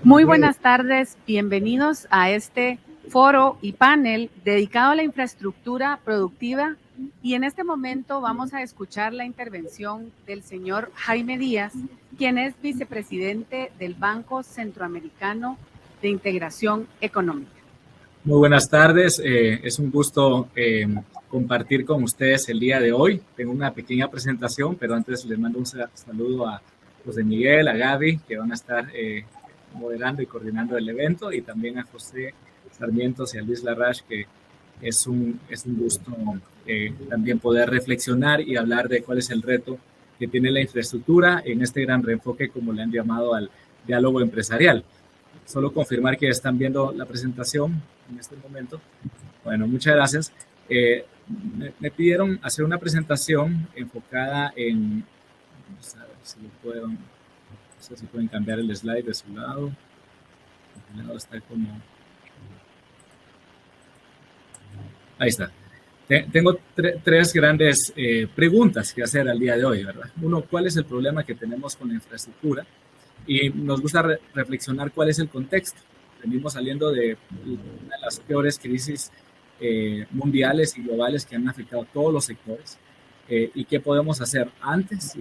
Muy buenas tardes, bienvenidos a este foro y panel dedicado a la infraestructura productiva, y en este momento vamos a escuchar la intervención del señor Jaime Díaz, quien es vicepresidente del Banco Centroamericano de Integración Económica. Muy buenas tardes, es un gusto compartir con ustedes el día de hoy. Tengo una pequeña presentación, pero antes les mando un saludo a José Miguel, a Gaby, que van a estar moderando y coordinando el evento, y también a José Sarmientos y a Luis Larrache, que es un gusto también poder reflexionar y hablar de cuál es el reto que tiene la infraestructura en este gran reenfoque, como le han llamado, al diálogo empresarial. Solo confirmar que están viendo la presentación en este momento. Bueno, muchas gracias. Me pidieron hacer una presentación enfocada en... Vamos a ver si lo puedo... No sé si pueden cambiar el slide de su lado. El lado está como... Ahí está. Tengo tres grandes preguntas que hacer al día de hoy, ¿verdad? Uno, ¿cuál es el problema que tenemos con la infraestructura? Y nos gusta reflexionar cuál es el contexto. Venimos saliendo de una de las peores crisis mundiales y globales que han afectado a todos los sectores. Y qué podemos hacer antes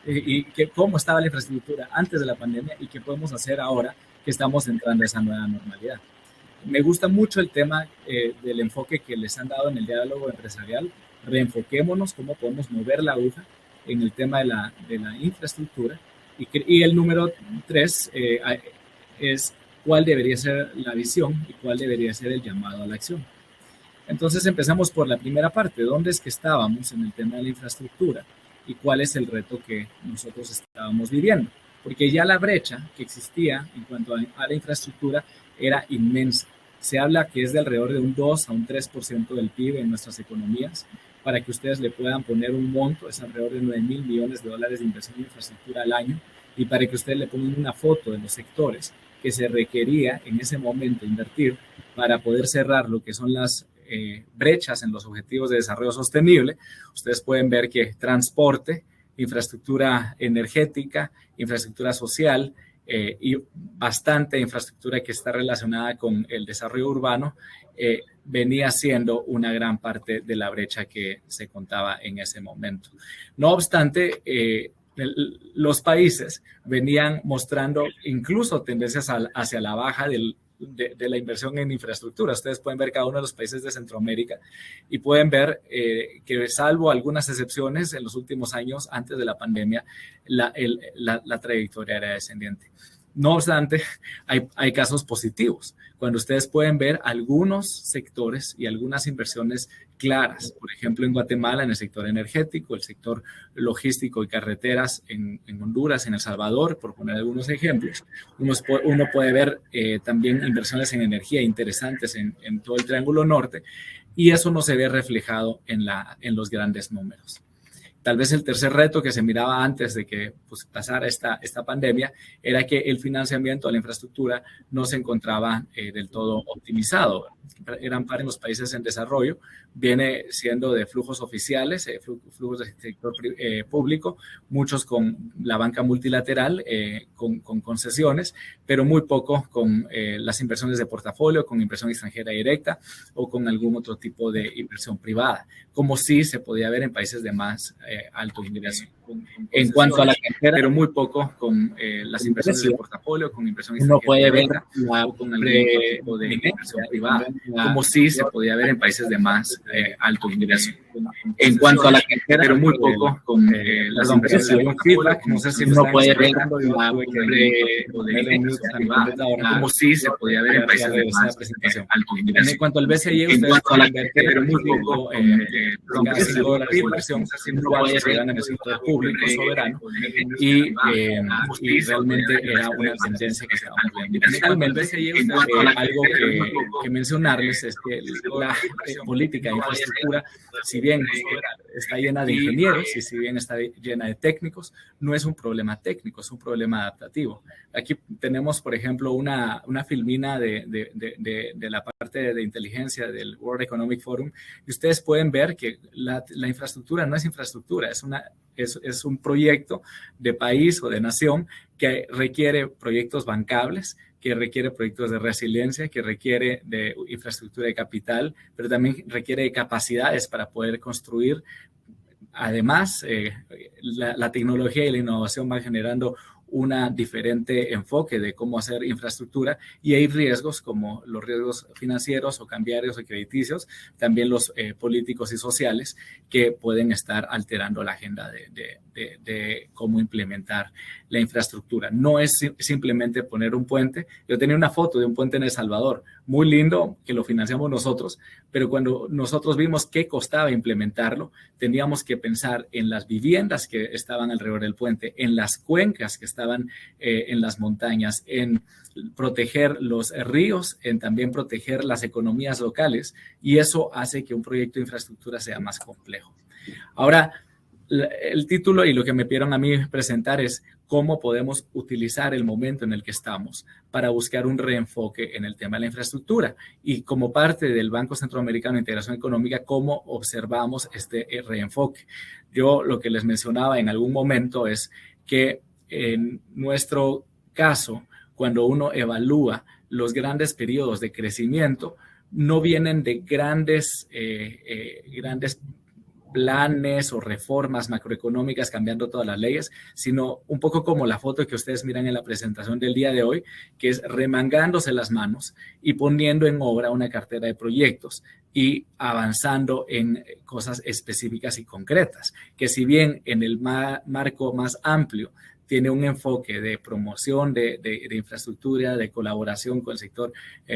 y cómo estaba la infraestructura antes de la pandemia y qué podemos hacer ahora que estamos entrando a esa nueva normalidad. Me gusta mucho el tema del enfoque que les han dado en el diálogo empresarial. Reenfoquémonos, cómo podemos mover la aguja en el tema de la infraestructura. Y el número 3 es cuál debería ser la visión y cuál debería ser el llamado a la acción. Entonces empezamos por la primera parte, ¿dónde es que estábamos en el tema de la infraestructura y cuál es el reto que nosotros estábamos viviendo? Porque ya la brecha que existía en cuanto a la infraestructura era inmensa. Se habla que es de alrededor de un 2 a un 3% del PIB en nuestras economías. Para que ustedes le puedan poner un monto, es alrededor de $9,000 millones de inversión en infraestructura al año, y para que ustedes le pongan una foto de los sectores que se requería en ese momento invertir para poder cerrar lo que son las brechas en los objetivos de desarrollo sostenible. Ustedes pueden ver que transporte, infraestructura energética, infraestructura social y bastante infraestructura que está relacionada con el desarrollo urbano venía siendo una gran parte de la brecha que se contaba en ese momento. No obstante, los países venían mostrando incluso tendencias hacia la baja de la inversión en infraestructura. Ustedes pueden ver cada uno de los países de Centroamérica y pueden ver que, salvo algunas excepciones, en los últimos años, antes de la pandemia, la trayectoria era descendiente. No obstante, hay casos positivos, cuando ustedes pueden ver algunos sectores y algunas inversiones claras. Por ejemplo, en Guatemala, en el sector energético, el sector logístico y carreteras en Honduras, en El Salvador, por poner algunos ejemplos. Uno puede ver también inversiones en energía interesantes en todo el Triángulo Norte, y eso no se ve reflejado en los grandes números. Tal vez el tercer reto que se miraba antes de que pasara esta pandemia era que el financiamiento a la infraestructura no se encontraba del todo optimizado. Gran parte de los países en desarrollo viene siendo de flujos oficiales, flujos del sector público, muchos con la banca multilateral, con concesiones, pero muy poco con las inversiones de portafolio, con inversión extranjera directa o con algún otro tipo de inversión privada, como sí se podía ver en países de más alto ingreso. En cuanto a la cartera, pero muy poco con las inversiones de portafolio, con inversión extranjera. Uno puede ver con algún tipo de inversión privada, como sí se podía ver en países de más alto ingreso. En cuanto a la cartera, pero muy poco con las inversiones de portafolio, no sé si uno puede ver de inversión privada, como sí se podía ver en países de más alto ingreso. En cuanto al BCI, ustedes pueden ver que pero muy poco cada $5 de inversión, igual se dan en el sector público soberano, y realmente era una tendencia que estábamos viendo. Finalmente, algo que mencionarles es que la política de infraestructura, si bien está llena de ingenieros y si bien está llena de técnicos, no es un problema técnico, es un problema adaptativo. Aquí tenemos, por ejemplo, una filmina de la parte de inteligencia del World Economic Forum, y ustedes pueden ver que la infraestructura no es infraestructura, es un proyecto de país o de nación que requiere proyectos bancables, que requiere proyectos de resiliencia, que requiere de infraestructura de capital, pero también requiere de capacidades para poder construir. Además, la tecnología y la innovación van generando un diferente enfoque de cómo hacer infraestructura y hay riesgos como los riesgos financieros o cambiarios o crediticios, también los políticos y sociales que pueden estar alterando la agenda de cómo implementar la infraestructura. No es simplemente poner un puente. Yo tenía una foto de un puente en El Salvador, muy lindo, que lo financiamos nosotros, pero cuando nosotros vimos qué costaba implementarlo, teníamos que pensar en las viviendas que estaban alrededor del puente, en las cuencas que estaban en las montañas, en proteger los ríos, en también proteger las economías locales, y eso hace que un proyecto de infraestructura sea más complejo. Ahora, el título y lo que me pidieron a mí presentar es cómo podemos utilizar el momento en el que estamos para buscar un reenfoque en el tema de la infraestructura. Y como parte del Banco Centroamericano de Integración Económica, cómo observamos este reenfoque. Yo lo que les mencionaba en algún momento es que en nuestro caso, cuando uno evalúa los grandes periodos de crecimiento, no vienen de grandes planes o reformas macroeconómicas cambiando todas las leyes, sino un poco como la foto que ustedes miran en la presentación del día de hoy, que es remangándose las manos y poniendo en obra una cartera de proyectos y avanzando en cosas específicas y concretas, que si bien en el marco más amplio tiene un enfoque de promoción de infraestructura, de colaboración con el sector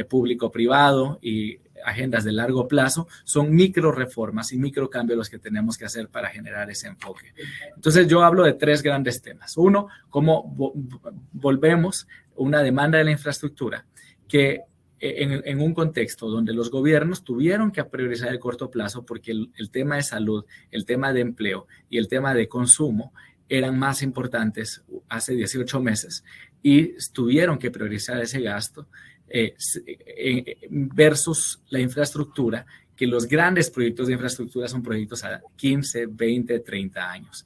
público-privado y agendas de largo plazo, son micro reformas y micro cambios los que tenemos que hacer para generar ese enfoque. Entonces yo hablo de tres grandes temas. Uno, cómo volvemos una demanda de la infraestructura que en un contexto donde los gobiernos tuvieron que priorizar el corto plazo porque el tema de salud, el tema de empleo y el tema de consumo eran más importantes hace 18 meses y tuvieron que priorizar ese gasto versus la infraestructura, que los grandes proyectos de infraestructura son proyectos a 15, 20, 30 años.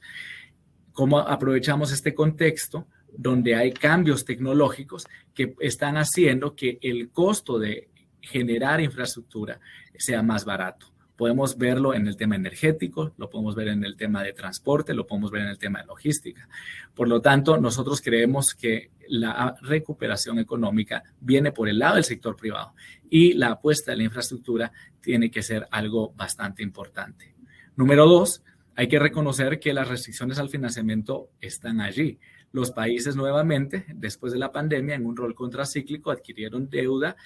¿Cómo aprovechamos este contexto donde hay cambios tecnológicos que están haciendo que el costo de generar infraestructura sea más barato? Podemos verlo en el tema energético, lo podemos ver en el tema de transporte, lo podemos ver en el tema de logística. Por lo tanto, nosotros creemos que la recuperación económica viene por el lado del sector privado y la apuesta de la infraestructura tiene que ser algo bastante importante. Número dos, hay que reconocer que las restricciones al financiamiento están allí. Los países nuevamente, después de la pandemia, en un rol contracíclico, adquirieron deuda,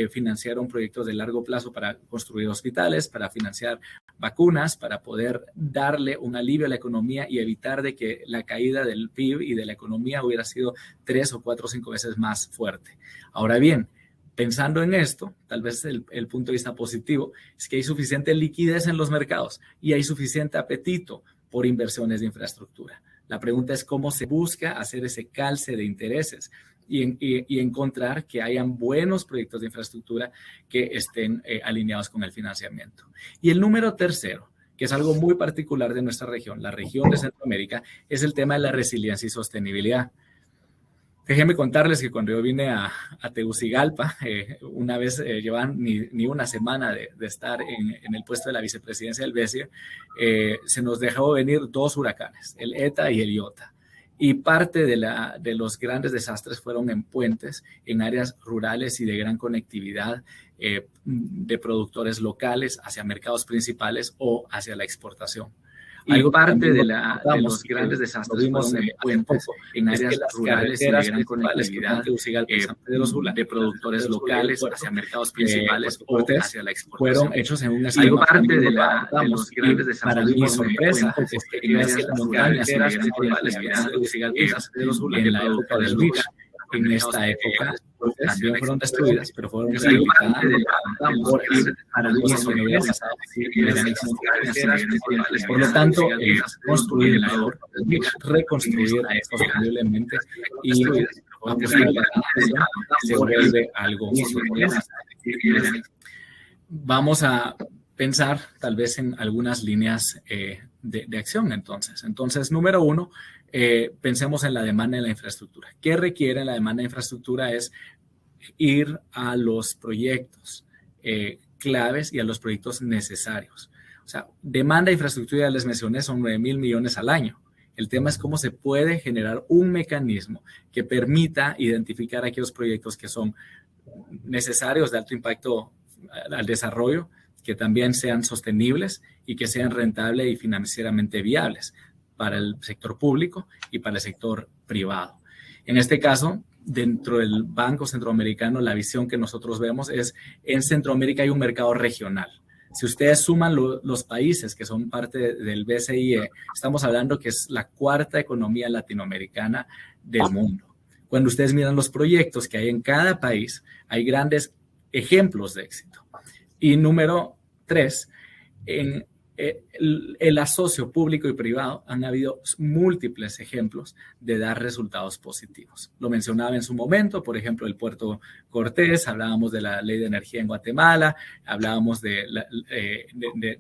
financiaron proyectos de largo plazo para construir hospitales, para financiar vacunas, para poder darle un alivio a la economía y evitar de que la caída del PIB y de la economía hubiera sido 3 o 4 o 5 veces más fuerte. Ahora bien, pensando en esto, tal vez el punto de vista positivo es que hay suficiente liquidez en los mercados y hay suficiente apetito por inversiones de infraestructura. La pregunta es cómo se busca hacer ese calce de intereses y encontrar que hayan buenos proyectos de infraestructura que estén alineados con el financiamiento. Y el número tercero, que es algo muy particular de nuestra región, la región de Centroamérica, es el tema de la resiliencia y sostenibilidad. Déjenme contarles que cuando yo vine a Tegucigalpa, una vez llevaban ni una semana de estar en el puesto de la vicepresidencia del BESIE, se nos dejó venir 2 huracanes, el ETA y el IOTA. Y parte de los grandes desastres fueron en puentes, en áreas rurales y de gran conectividad de productores locales hacia mercados principales o hacia la exportación. Algo parte de los grandes desastres vimos en puentes, en áreas rurales y de gran conectividad de productores locales hacia mercados principales o hacia la exportación. Fueron hechos en un esquema. Algo parte de los grandes desastres. Para mi sorpresa, en áreas montañas y de gran conectividad en la época del Lucha, en esta época también fueron destruidas, pero fueron rehabilitadas por Por lo tanto, construir mejor, reconstruir sosteniblemente y se vuelve algo más. Vamos a pensar tal vez en algunas líneas de acción entonces. Número uno, pensemos en la demanda de la infraestructura. ¿Qué requiere la demanda de infraestructura? Es ir a los proyectos claves y a los proyectos necesarios. O sea, demanda de infraestructura, ya les mencioné, son 9,000 millones al año. El tema es cómo se puede generar un mecanismo que permita identificar aquellos proyectos que son necesarios de alto impacto al desarrollo, que también sean sostenibles y que sean rentables y financieramente viables para el sector público y para el sector privado. En este caso, dentro del Banco Centroamericano, la visión que nosotros vemos es, en Centroamérica hay un mercado regional. Si ustedes suman los países que son parte del BCIE, estamos hablando que es la cuarta economía latinoamericana del mundo. Cuando ustedes miran los proyectos que hay en cada país, hay grandes ejemplos de éxito. Y número 3, en el asocio público y privado han habido múltiples ejemplos de dar resultados positivos. Lo mencionaba en su momento, por ejemplo, el Puerto Cortés, hablábamos de la ley de energía en Guatemala, hablábamos de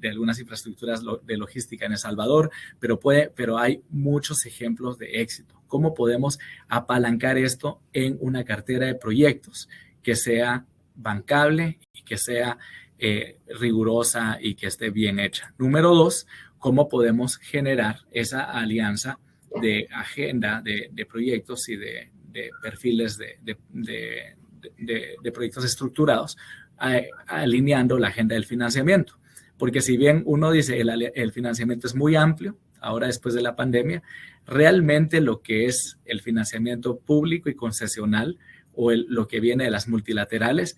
algunas infraestructuras de logística en El Salvador, pero hay muchos ejemplos de éxito. ¿Cómo podemos apalancar esto en una cartera de proyectos que sea bancable y que sea rigurosa y que esté bien hecha? Número 2, ¿cómo podemos generar esa alianza de agenda de proyectos y de perfiles de proyectos estructurados, alineando la agenda del financiamiento? Porque si bien uno dice el financiamiento es muy amplio, ahora después de la pandemia, realmente lo que es el financiamiento público y concesional o lo que viene de las multilaterales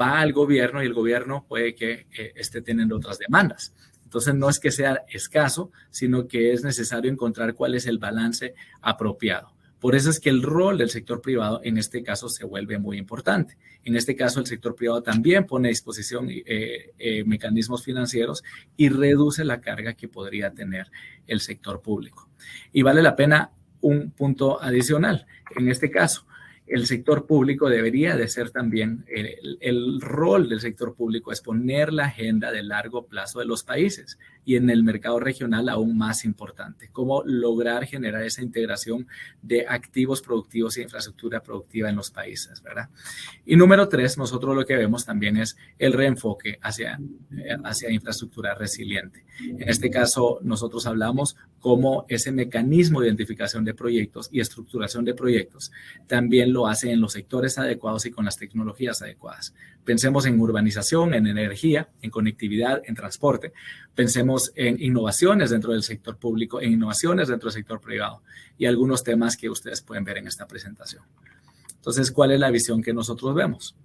va al gobierno y el gobierno puede que esté teniendo otras demandas. Entonces, no es que sea escaso, sino que es necesario encontrar cuál es el balance apropiado. Por eso es que el rol del sector privado en este caso se vuelve muy importante. En este caso, el sector privado también pone a disposición mecanismos financieros y reduce la carga que podría tener el sector público. Y vale la pena un punto adicional. En este caso, el sector público debería de ser también, el rol del sector público es poner la agenda de largo plazo de los países y en el mercado regional aún más importante, cómo lograr generar esa integración de activos productivos e infraestructura productiva en los países, ¿verdad? Y número 3, nosotros lo que vemos también es el reenfoque hacia infraestructura resiliente. En este caso, nosotros hablamos cómo ese mecanismo de identificación de proyectos y estructuración de proyectos también lo hace en los sectores adecuados y con las tecnologías adecuadas. Pensemos en urbanización, en energía, en conectividad, en transporte. Pensemos en innovaciones dentro del sector público, en innovaciones dentro del sector privado y algunos temas que ustedes pueden ver en esta presentación. Entonces, ¿cuál es la visión que nosotros vemos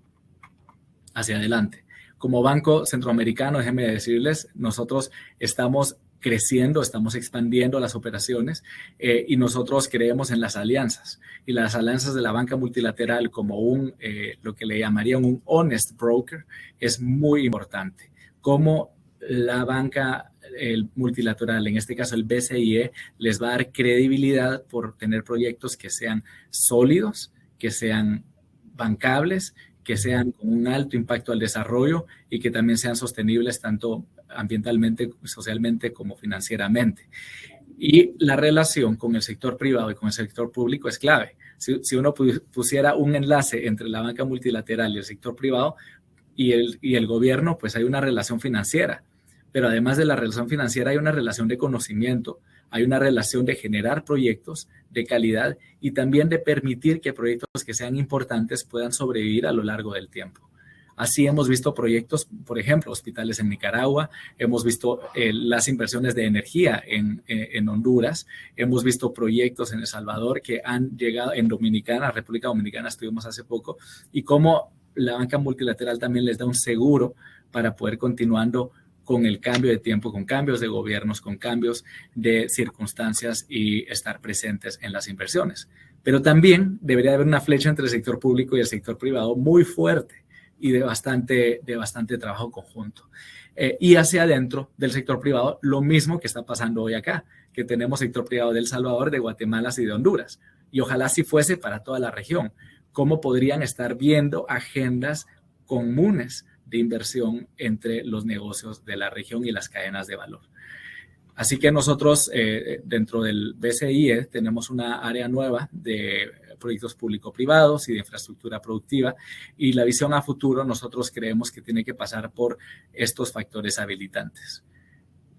hacia adelante? Como Banco Centroamericano, déjenme decirles, nosotros estamos creciendo, estamos expandiendo las operaciones y nosotros creemos en las alianzas. Y las alianzas de la banca multilateral como lo que le llamarían un honest broker es muy importante. Como la banca multilateral, en este caso el BCIE, les va a dar credibilidad por tener proyectos que sean sólidos, que sean bancables, que sean con un alto impacto al desarrollo y que también sean sostenibles tanto ambientalmente, socialmente como financieramente. Y la relación con el sector privado y con el sector público es clave. Si uno pusiera un enlace entre la banca multilateral y el sector privado y el gobierno, pues hay una relación financiera. Pero además de la relación financiera hay una relación de conocimiento, hay una relación de generar proyectos de calidad y también de permitir que proyectos que sean importantes puedan sobrevivir a lo largo del tiempo. Así hemos visto proyectos, por ejemplo, hospitales en Nicaragua, hemos visto las inversiones de energía en Honduras, hemos visto proyectos en El Salvador que han llegado en República Dominicana estuvimos hace poco, y cómo la banca multilateral también les da un seguro para poder continuando con el cambio de tiempo, con cambios de gobiernos, con cambios de circunstancias y estar presentes en las inversiones. Pero también debería haber una flecha entre el sector público y el sector privado muy fuerte y de bastante trabajo conjunto. Y hacia adentro del sector privado, lo mismo que está pasando hoy acá, que tenemos sector privado de El Salvador, de Guatemala y de Honduras. Y ojalá así fuese para toda la región. ¿Cómo podrían estar viendo agendas comunes de inversión entre los negocios de la región y las cadenas de valor? Así que nosotros dentro del BCIE tenemos una área nueva de proyectos público-privados y de infraestructura productiva, y la visión a futuro nosotros creemos que tiene que pasar por estos factores habilitantes.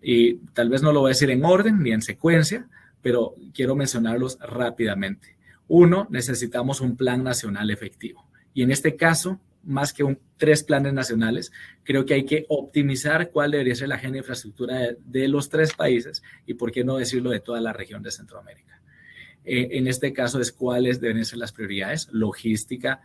Y tal vez no lo voy a decir en orden ni en secuencia, pero quiero mencionarlos rápidamente. Uno, necesitamos un plan nacional efectivo. Y en este caso, más que 3 planes nacionales, creo que hay que optimizar cuál debería ser la agenda de infraestructura de los 3 países y, por qué no decirlo, de toda la región de Centroamérica. En este caso es cuáles deben ser las prioridades: logística,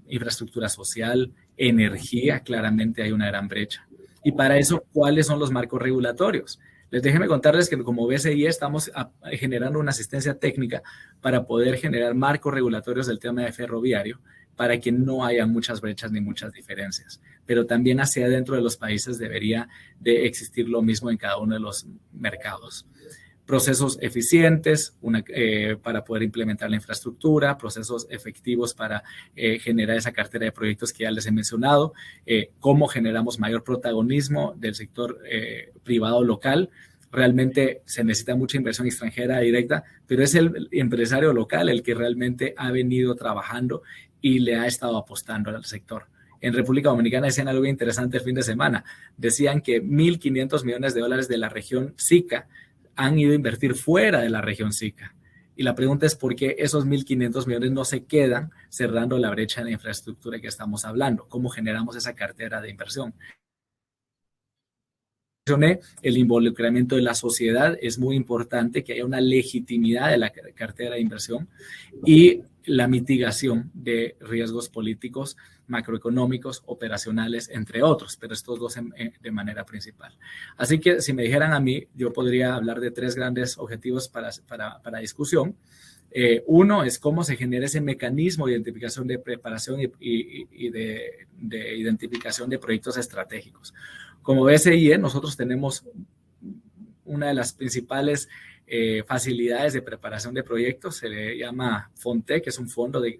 infraestructura social, energía. Claramente hay una gran brecha. Y para eso, ¿cuáles son los marcos regulatorios? Déjenme contarles que como BCI estamos generando una asistencia técnica para poder generar marcos regulatorios del tema de ferroviario, para que no haya muchas brechas ni muchas diferencias. Pero también hacia adentro de los países debería de existir lo mismo en cada uno de los mercados. Procesos eficientes para poder implementar la infraestructura, procesos efectivos para generar esa cartera de proyectos que ya les he mencionado, cómo generamos mayor protagonismo del sector privado local. Realmente se necesita mucha inversión extranjera directa, pero es el empresario local el que realmente ha venido trabajando y le ha estado apostando al sector. En República Dominicana decían algo interesante el fin de semana. Decían que $1.500 millones de la región SICA han ido a invertir fuera de la región SICA. Y la pregunta es por qué esos 1.500 millones no se quedan cerrando la brecha de infraestructura que estamos hablando. ¿Cómo generamos esa cartera de inversión? El involucramiento de la sociedad es muy importante, que haya una legitimidad de la cartera de inversión, y la mitigación de riesgos políticos, macroeconómicos, operacionales, entre otros, pero estos dos de manera principal. Así que si me dijeran a mí, yo podría hablar de 3 grandes objetivos para discusión. Uno es cómo se genera ese mecanismo de identificación de preparación y de identificación de proyectos estratégicos. Como BCIE, nosotros tenemos una de las principales facilidades de preparación de proyectos. Se le llama FONTEC, que es un fondo de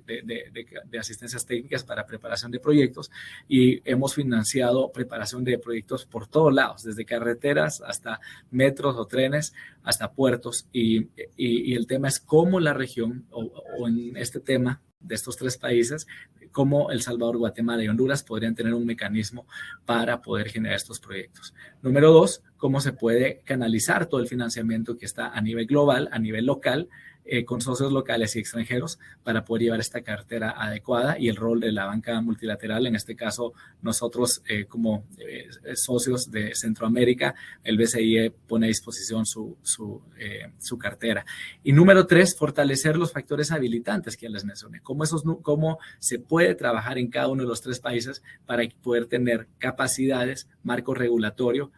asistencias técnicas para preparación de proyectos, y hemos financiado preparación de proyectos por todos lados, desde carreteras hasta metros o trenes, hasta puertos, y el tema es cómo la región, o en este tema de estos 3 países, cómo El Salvador, Guatemala y Honduras podrían tener un mecanismo para poder generar estos proyectos. Número 2, cómo se puede canalizar todo el financiamiento que está a nivel global, a nivel local, con socios locales y extranjeros, para poder llevar esta cartera adecuada, y el rol de la banca multilateral. En este caso, nosotros como socios de Centroamérica, el BCIE pone a disposición su cartera. Y número 3, fortalecer los factores habilitantes que ya les mencioné. Cómo se puede trabajar en cada uno de los 3 países para poder tener capacidades, marco regulatorio,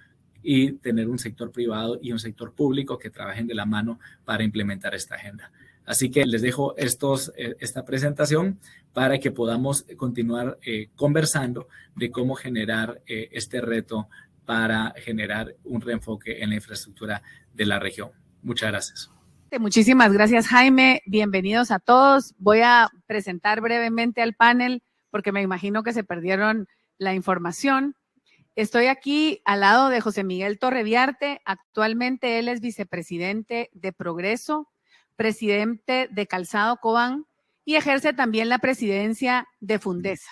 y tener un sector privado y un sector público que trabajen de la mano para implementar esta agenda. Así que les dejo esta presentación para que podamos continuar conversando de cómo generar este reto para generar un reenfoque en la infraestructura de la región. Muchas gracias. Muchísimas gracias, Jaime. Bienvenidos a todos. Voy a presentar brevemente al panel porque me imagino que se perdieron la información. Estoy aquí al lado de José Miguel Torreviarte. Actualmente él es vicepresidente de Progreso, presidente de Calzado Cobán, y ejerce también la presidencia de Fundesa.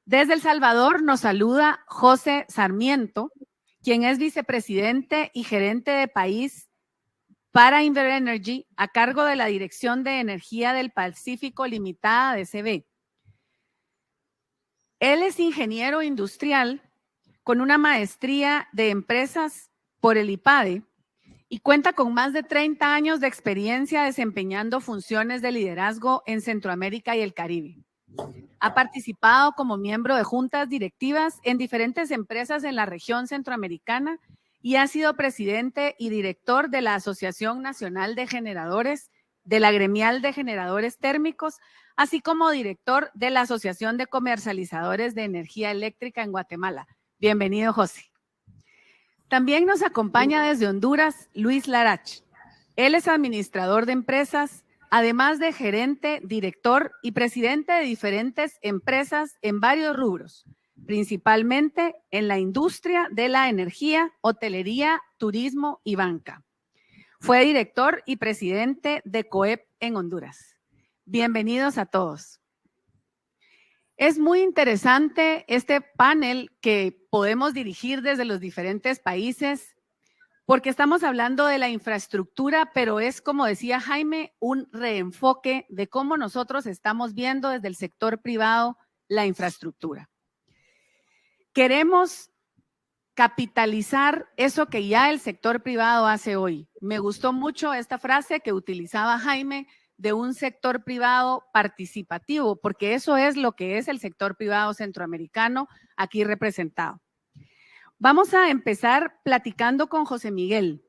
Desde El Salvador nos saluda José Sarmiento, quien es vicepresidente y gerente de país para Inverenergy, a cargo de la Dirección de Energía del Pacífico Limitada de CB. Él es ingeniero industrial con una maestría de empresas por el IPADE y cuenta con más de 30 años de experiencia desempeñando funciones de liderazgo en Centroamérica y el Caribe. Ha participado como miembro de juntas directivas en diferentes empresas en la región centroamericana y ha sido presidente y director de la Asociación Nacional de Generadores, de la Gremial de Generadores Térmicos, así como director de la Asociación de Comercializadores de Energía Eléctrica en Guatemala. Bienvenido, José. También nos acompaña desde Honduras Luis Larach. Él es administrador de empresas, además de gerente, director y presidente de diferentes empresas en varios rubros: principalmente en la industria de la energía, hotelería, turismo y banca. Fue director y presidente de COEP en Honduras. Bienvenidos a todos. Es muy interesante este panel que podemos dirigir desde los diferentes países porque estamos hablando de la infraestructura, pero es, como decía Jaime, un reenfoque de cómo nosotros estamos viendo desde el sector privado la infraestructura. Queremos capitalizar eso que ya el sector privado hace hoy. Me gustó mucho esta frase que utilizaba Jaime de un sector privado participativo, porque eso es lo que es el sector privado centroamericano aquí representado. Vamos a empezar platicando con José Miguel.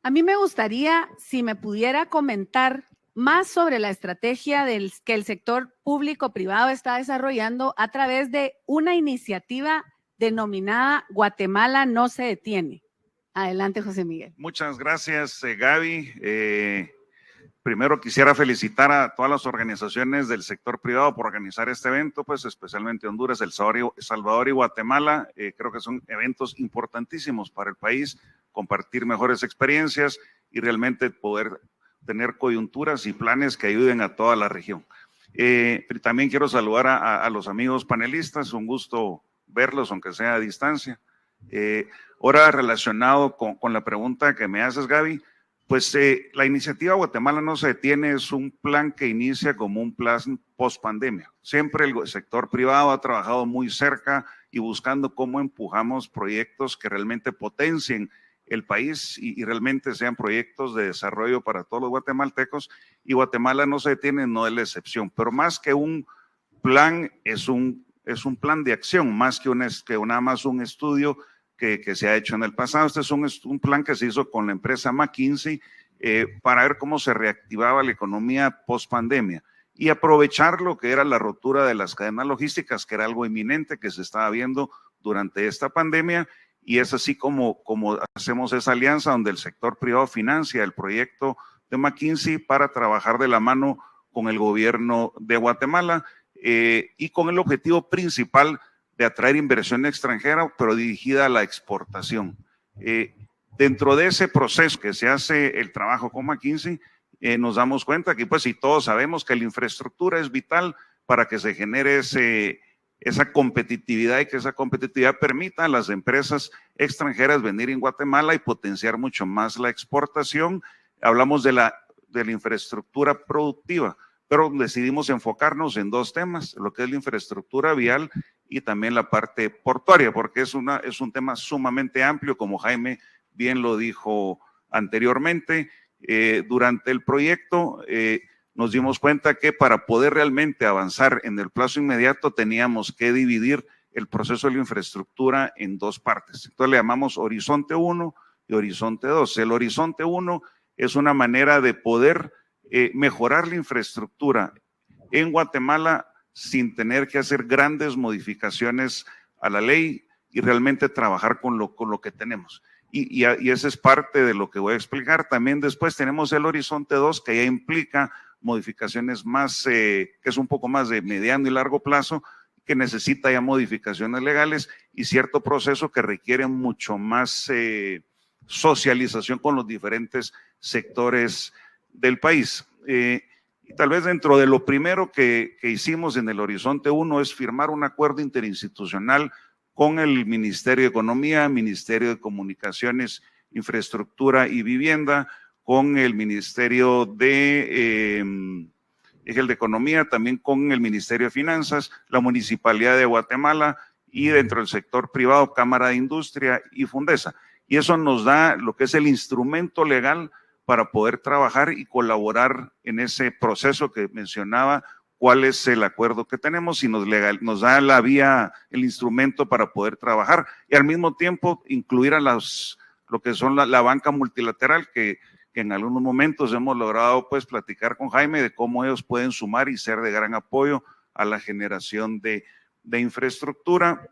A mí me gustaría, si me pudiera comentar más sobre la estrategia que el sector público-privado está desarrollando a través de una iniciativa denominada Guatemala no se detiene. Adelante, José Miguel. Muchas gracias, Gaby. Primero quisiera felicitar a todas las organizaciones del sector privado por organizar este evento, pues especialmente Honduras, El Salvador y Guatemala. Creo que son eventos importantísimos para el país, compartir mejores experiencias y realmente poder tener coyunturas y planes que ayuden a toda la región. También quiero saludar a los amigos panelistas, un gusto verlos, aunque sea a distancia. Ahora, relacionado con la pregunta que me haces, Gaby, pues la iniciativa Guatemala no se detiene es un plan que inicia como un plan post pandemia. Siempre el sector privado ha trabajado muy cerca y buscando cómo empujamos proyectos que realmente potencien el país y realmente sean proyectos de desarrollo para todos los guatemaltecos, y Guatemala no se detiene, no es la excepción, pero más que un plan es un plan de acción, más que nada más un estudio que se ha hecho en el pasado. Este es un plan que se hizo con la empresa McKinsey para ver cómo se reactivaba la economía post pandemia y aprovechar lo que era la rotura de las cadenas logísticas, que era algo inminente que se estaba viendo durante esta pandemia, y es así como hacemos esa alianza donde el sector privado financia el proyecto de McKinsey para trabajar de la mano con el gobierno de Guatemala y con el objetivo principal de atraer inversión extranjera, pero dirigida a la exportación. Dentro de ese proceso que se hace el trabajo con McKinsey, nos damos cuenta que, pues, y todos sabemos que la infraestructura es vital para que se genere esa competitividad y que esa competitividad permita a las empresas extranjeras venir en Guatemala y potenciar mucho más la exportación. Hablamos de la infraestructura productiva, pero decidimos enfocarnos en dos temas, lo que es la infraestructura vial y también la parte portuaria, porque es un tema sumamente amplio, como Jaime bien lo dijo anteriormente. Durante el proyecto nos dimos cuenta que para poder realmente avanzar en el plazo inmediato teníamos que dividir el proceso de la infraestructura en dos partes. Entonces le llamamos Horizonte 1 y Horizonte 2. El Horizonte 1 es una manera de poder mejorar la infraestructura en Guatemala sin tener que hacer grandes modificaciones a la ley y realmente trabajar con lo que tenemos. Y esa es parte de lo que voy a explicar. También después tenemos el Horizonte 2, que ya implica modificaciones más, que es un poco más de mediano y largo plazo, que necesita ya modificaciones legales y cierto proceso que requiere mucho más socialización con los diferentes sectores del país. Y tal vez dentro de lo primero que hicimos en el Horizonte 1 es firmar un acuerdo interinstitucional con el Ministerio de Economía, Ministerio de Comunicaciones, Infraestructura y Vivienda, con el Ministerio de Economía, también con el Ministerio de Finanzas, la Municipalidad de Guatemala y dentro del sector privado, Cámara de Industria y Fundesa. Y eso nos da lo que es el instrumento legal para poder trabajar y colaborar en ese proceso que mencionaba, cuál es el acuerdo que tenemos y nos da la vía, el instrumento para poder trabajar y al mismo tiempo incluir a lo que son la banca multilateral que en algunos momentos hemos logrado pues platicar con Jaime de cómo ellos pueden sumar y ser de gran apoyo a la generación de infraestructura.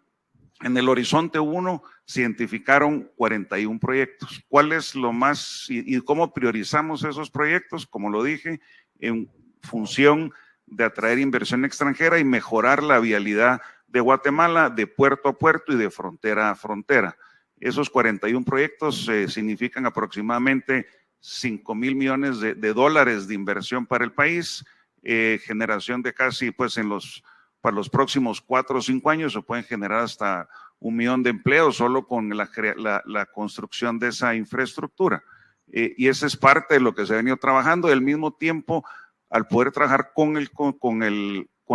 En el Horizonte 1 se identificaron 41 proyectos. ¿Cuál es lo más y cómo priorizamos esos proyectos? Como lo dije, en función de atraer inversión extranjera y mejorar la vialidad de Guatemala, de puerto a puerto y de frontera a frontera. Esos 41 proyectos significan aproximadamente 5,000 millones de dólares de inversión para el país, generación de casi, pues para los próximos 4 o 5 años se pueden generar hasta 1 millón de empleos solo con la construcción de esa infraestructura. Y esa es parte de lo que se ha venido trabajando. Al mismo tiempo, al poder trabajar con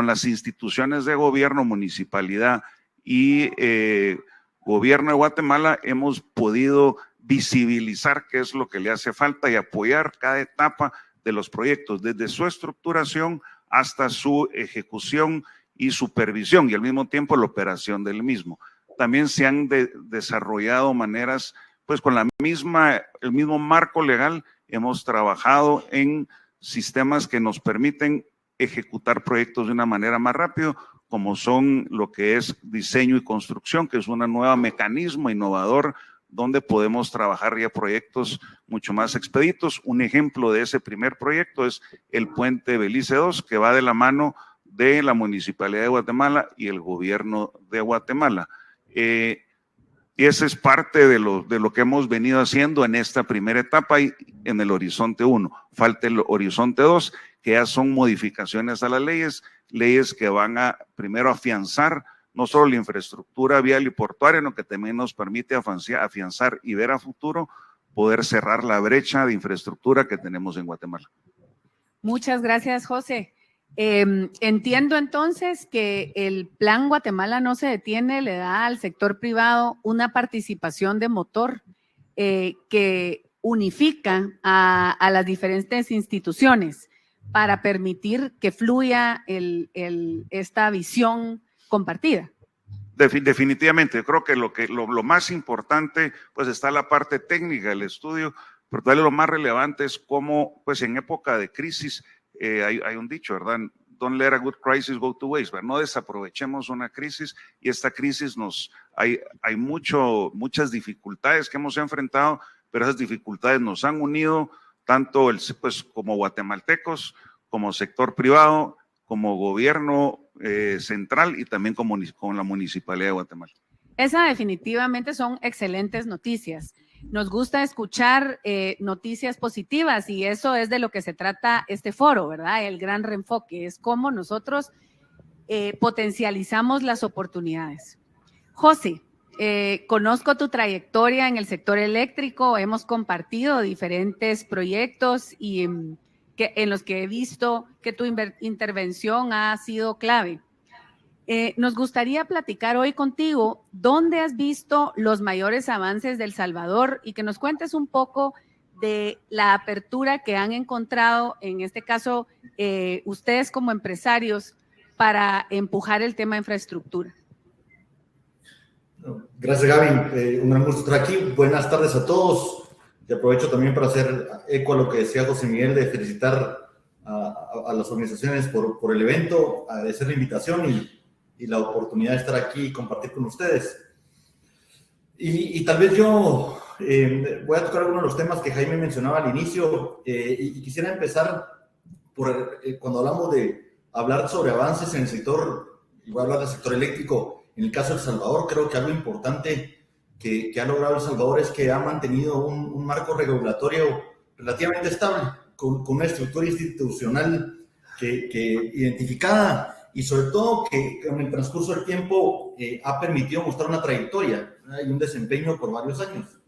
las instituciones de gobierno, municipalidad y gobierno de Guatemala, hemos podido visibilizar qué es lo que le hace falta y apoyar cada etapa de los proyectos, desde su estructuración hasta su ejecución y supervisión, y al mismo tiempo la operación del mismo. También se han desarrollado maneras, pues con el mismo marco legal, hemos trabajado en sistemas que nos permiten ejecutar proyectos de una manera más rápido, como son lo que es diseño y construcción, que es un nuevo mecanismo innovador donde podemos trabajar ya proyectos mucho más expeditos. Un ejemplo de ese primer proyecto es el puente Belice II, que va de la mano de la Municipalidad de Guatemala y el gobierno de Guatemala. Y esa es parte de lo que hemos venido haciendo en esta primera etapa y en el Horizonte 1. Falta el Horizonte 2, que ya son modificaciones a las leyes que van a primero afianzar no solo la infraestructura vial y portuaria, sino que también nos permite afianzar y ver a futuro poder cerrar la brecha de infraestructura que tenemos en Guatemala. Muchas gracias, José. Entiendo entonces que el Plan Guatemala no se detiene, le da al sector privado una participación de motor que unifica a las diferentes instituciones para permitir que fluya esta visión compartida. Definitivamente, creo que lo más importante, pues está la parte técnica del estudio, pero tal vez lo más relevante es cómo, pues en época de crisis, hay un dicho, ¿verdad? Don't let a good crisis go to waste, ¿verdad? No desaprovechemos una crisis, y esta crisis hay muchas dificultades que hemos enfrentado, pero esas dificultades nos han unido tanto pues como guatemaltecos, como sector privado, como gobierno central y también con la Municipalidad de Guatemala. Esa definitivamente son excelentes noticias. Nos gusta escuchar noticias positivas y eso es de lo que se trata este foro, ¿verdad? El gran reenfoque es cómo nosotros potencializamos las oportunidades. José, conozco tu trayectoria en el sector eléctrico, hemos compartido diferentes proyectos y en los que he visto que tu intervención ha sido clave. Nos gustaría platicar hoy contigo dónde has visto los mayores avances de El Salvador y que nos cuentes un poco de la apertura que han encontrado, en este caso, ustedes como empresarios, para empujar el tema de infraestructura. Gracias, Gaby. Un gran gusto estar aquí. Buenas tardes a todos. Y aprovecho también para hacer eco a lo que decía José Miguel, de felicitar a las organizaciones por el evento, agradecer la invitación y la oportunidad de estar aquí y compartir con ustedes. Y tal vez yo voy a tocar algunos de los temas que Jaime mencionaba al inicio y quisiera empezar por cuando hablamos de hablar sobre avances en el sector, y voy a hablar del sector eléctrico, en el caso de El Salvador, creo que algo importante que ha logrado El Salvador es que ha mantenido un marco regulatorio relativamente estable, con una estructura institucional que identificada, y sobre todo que en el transcurso del tiempo ha permitido mostrar una trayectoria, ¿verdad? Y un desempeño por varios años.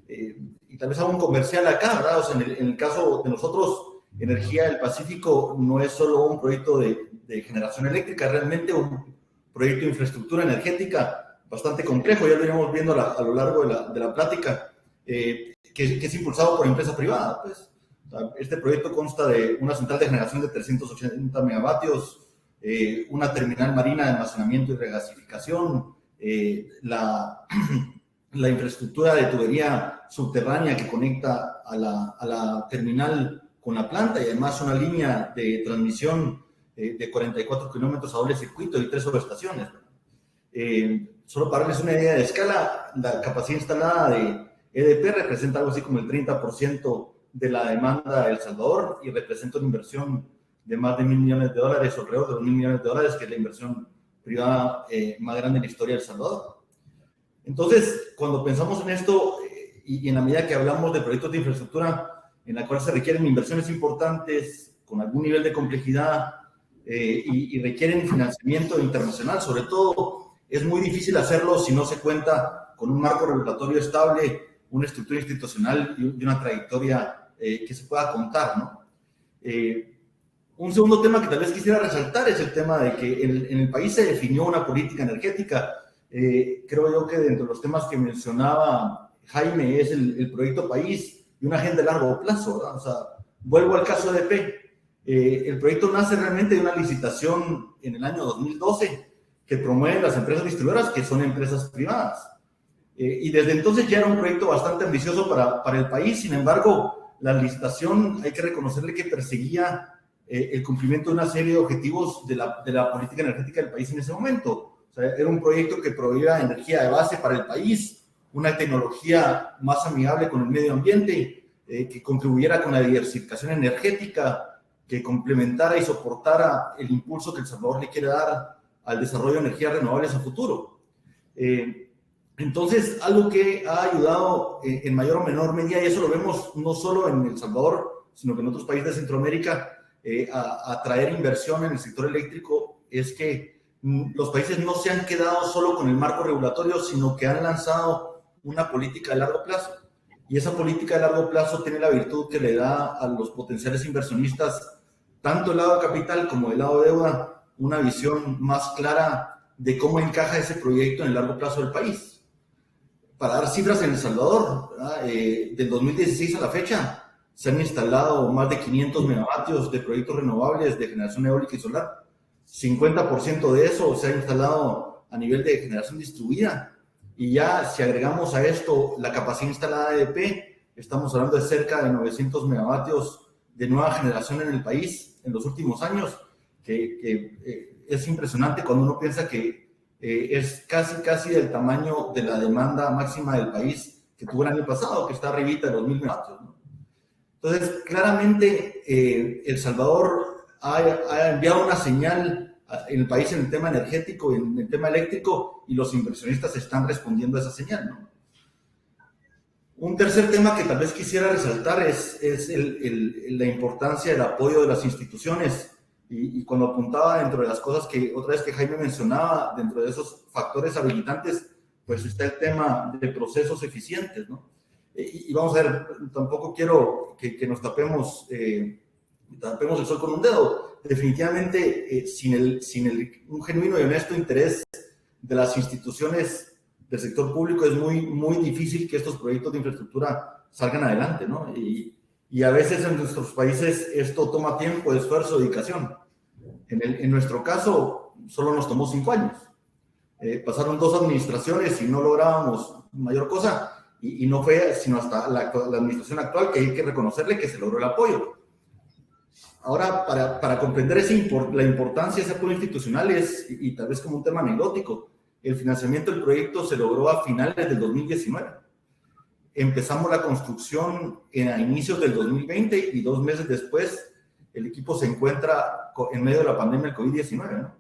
Y tal vez hago un comercial acá, ¿verdad? O sea, en el caso de nosotros, Energía del Pacífico no es solo un proyecto de generación eléctrica, realmente un proyecto de infraestructura energética bastante complejo, ya lo iremos viendo a lo largo de la plática, que es impulsado por empresa privada. Pues. Este proyecto consta de una central de generación de 380 megavatios, una terminal marina de almacenamiento y regasificación, la infraestructura de tubería subterránea que conecta a la terminal con la planta, y además una línea de transmisión de 44 kilómetros a doble circuito y 3 subestaciones. Solo para darles una idea de escala, la capacidad instalada de EDP representa algo así como el 30% de la demanda de El Salvador y representa una inversión de más de $1,000 millones, o alrededor de los $1,000 millones, que es la inversión privada más grande en la historia de El Salvador. Entonces, cuando pensamos en esto y en la medida que hablamos de proyectos de infraestructura en la cual se requieren inversiones importantes con algún nivel de complejidad y requieren financiamiento internacional, sobre todo, es muy difícil hacerlo si no se cuenta con un marco regulatorio estable, una estructura institucional y una trayectoria que se pueda contar, ¿no? Un segundo tema que tal vez quisiera resaltar es el tema de que en el país se definió una política energética. Creo yo que dentro de los temas que mencionaba Jaime es el proyecto país y una agenda de largo plazo, ¿verdad? O sea, vuelvo al caso de EDP. El proyecto nace realmente de una licitación en el año 2012 que promueven las empresas distribuidoras, que son empresas privadas. Y desde entonces ya era un proyecto bastante ambicioso para el país. Sin embargo, la licitación, hay que reconocerle que perseguía el cumplimiento de una serie de objetivos de la política energética del país en ese momento. O sea, era un proyecto que proveía energía de base para el país, una tecnología más amigable con el medio ambiente, que contribuyera con la diversificación energética, que complementara y soportara el impulso que El Salvador le quiere dar al desarrollo de energías renovables a futuro. Entonces, algo que ha ayudado en mayor o menor medida, y eso lo vemos no solo en El Salvador, sino que en otros países de Centroamérica, a atraer inversión en el sector eléctrico, es que los países no se han quedado solo con el marco regulatorio, sino que han lanzado una política de largo plazo. Y esa política de largo plazo tiene la virtud que le da a los potenciales inversionistas, tanto del lado de capital como del lado de deuda, una visión más clara de cómo encaja ese proyecto en el largo plazo del país. Para dar cifras en El Salvador, del 2016 a la fecha, se han instalado más de 500 megavatios de proyectos renovables de generación eólica y solar. 50% de eso se ha instalado a nivel de generación distribuida. Y ya, si agregamos a esto la capacidad instalada de EDP, estamos hablando de cerca de 900 megavatios de nueva generación en el país en los últimos años, que es impresionante cuando uno piensa que es casi del tamaño de la demanda máxima del país que tuvo el año pasado, que está arribita de los 1000 megavatios, ¿no? Entonces, claramente, El Salvador ha enviado una señal en el país en el tema energético, en el tema eléctrico, y los inversionistas están respondiendo a esa señal, ¿no? Un tercer tema que tal vez quisiera resaltar es la importancia del apoyo de las instituciones. Y cuando apuntaba dentro de las cosas que otra vez que Jaime mencionaba, dentro de esos factores habilitantes, pues está el tema de procesos eficientes, ¿no? Y vamos a ver, tampoco quiero que nos tapemos el sol con un dedo. Definitivamente, sin un genuino y honesto interés de las instituciones del sector público, es muy difícil que estos proyectos de infraestructura salgan adelante, ¿no? Y a veces en nuestros países esto toma tiempo, esfuerzo, dedicación. En nuestro caso, solo nos tomó 5 años. Pasaron 2 administraciones y no lográbamos mayor cosa. Y no fue sino hasta la administración actual que hay que reconocerle que se logró el apoyo. Ahora, para comprender la importancia de ese apoyo institucional y tal vez como un tema anecdótico, el financiamiento del proyecto se logró a finales del 2019. Empezamos la construcción a inicios del 2020 y 2 meses después el equipo se encuentra en medio de la pandemia del COVID-19, ¿no?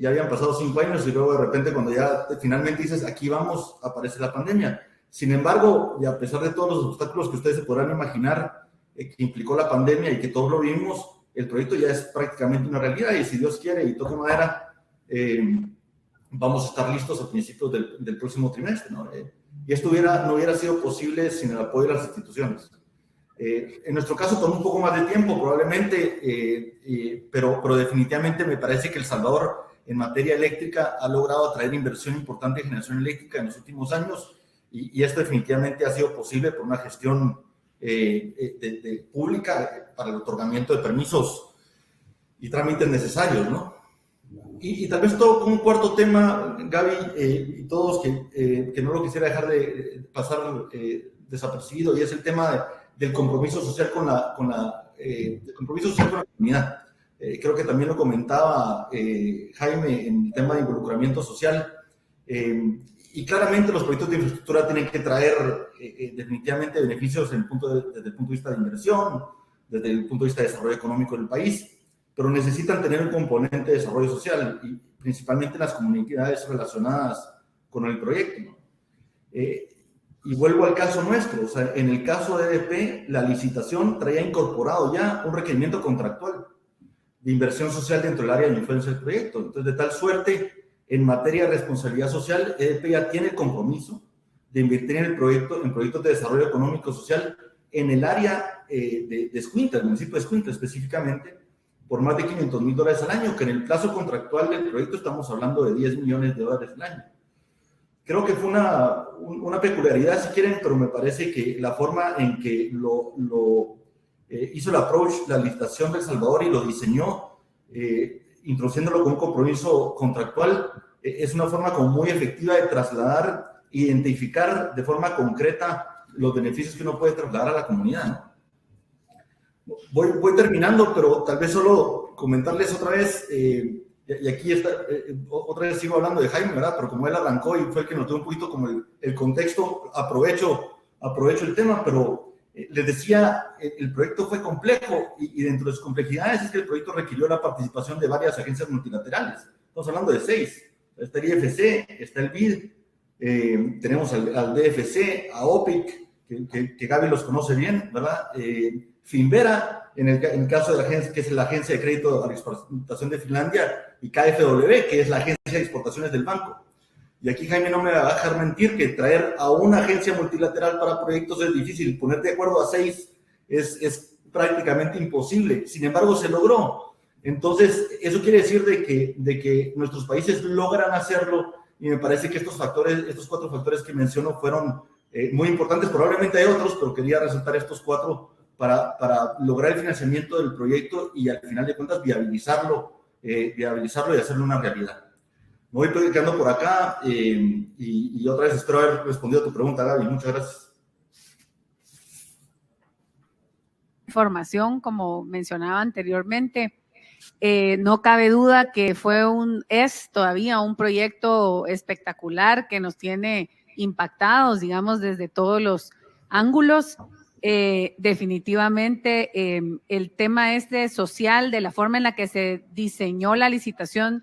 Ya habían pasado 5 años y luego de repente cuando ya finalmente dices aquí vamos, aparece la pandemia. Sin embargo, y a pesar de todos los obstáculos que ustedes se podrán imaginar que implicó la pandemia y que todos lo vimos, el proyecto ya es prácticamente una realidad y si Dios quiere y toque madera, vamos a estar listos a principios del próximo trimestre, ¿no? Y esto no hubiera sido posible sin el apoyo de las instituciones. En nuestro caso tomó un poco más de tiempo probablemente, pero definitivamente me parece que El Salvador en materia eléctrica ha logrado atraer inversión importante de generación eléctrica en los últimos años y esto definitivamente ha sido posible por una gestión pública para el otorgamiento de permisos y trámites necesarios, ¿no? Y tal vez todo como un cuarto tema, Gaby, y todos que no lo quisiera dejar de pasar desapercibido, y es el tema del compromiso social con la comunidad. Creo que también lo comentaba Jaime en el tema de involucramiento social. Y claramente los proyectos de infraestructura tienen que traer definitivamente beneficios desde el punto de vista de inversión, desde el punto de vista de desarrollo económico del país. pero necesitan tener un componente de desarrollo social, y principalmente en las comunidades relacionadas con el proyecto, ¿no? Y vuelvo al caso nuestro, o sea, en el caso de EDP, la licitación traía incorporado ya un requerimiento contractual de inversión social dentro del área de influencia del proyecto. Entonces, de tal suerte, en materia de responsabilidad social, EDP ya tiene el compromiso de invertir en el proyecto, en proyectos de desarrollo económico social en el área de Escuintla, el municipio de Escuintla específicamente, por más de $500,000 al año, que en el plazo contractual del proyecto estamos hablando de $10 millones al año. Creo que fue una peculiaridad, si quieren, pero me parece que la forma en que hizo el approach, la licitación de El Salvador y lo diseñó, introduciéndolo con un compromiso contractual, es una forma como muy efectiva de trasladar, identificar de forma concreta los beneficios que uno puede trasladar a la comunidad, ¿no? Voy terminando, pero tal vez solo comentarles otra vez, y aquí está, otra vez sigo hablando de Jaime, ¿verdad? Pero como él arrancó y fue el que notó un poquito como el contexto, aprovecho el tema, pero les decía, el proyecto fue complejo y dentro de sus complejidades es que el proyecto requirió la participación de varias agencias multilaterales. Estamos hablando de 6. Está el IFC, está el BID, tenemos al DFC, a OPIC, que Gaby los conoce bien, ¿verdad? Finvera, en el caso de la agencia, que es la Agencia de Crédito a la Exportación de Finlandia, y KfW, que es la Agencia de Exportaciones del banco. Y aquí Jaime no me va a dejar mentir que traer a una agencia multilateral para proyectos es difícil, poner de acuerdo a 6 es prácticamente imposible. Sin embargo, se logró. Entonces, eso quiere decir de que nuestros países logran hacerlo, y me parece que estos 4 factores que menciono fueron muy importantes. Probablemente hay otros, pero quería resaltar estos 4 para lograr el financiamiento del proyecto y al final de cuentas viabilizarlo y hacerlo una realidad. Me voy quedando por acá y otra vez espero haber respondido a tu pregunta, Gaby. Muchas gracias. Información, como mencionaba anteriormente, no cabe duda que es todavía un proyecto espectacular que nos tiene impactados, digamos, desde todos los ángulos. Definitivamente el tema social, de la forma en la que se diseñó la licitación,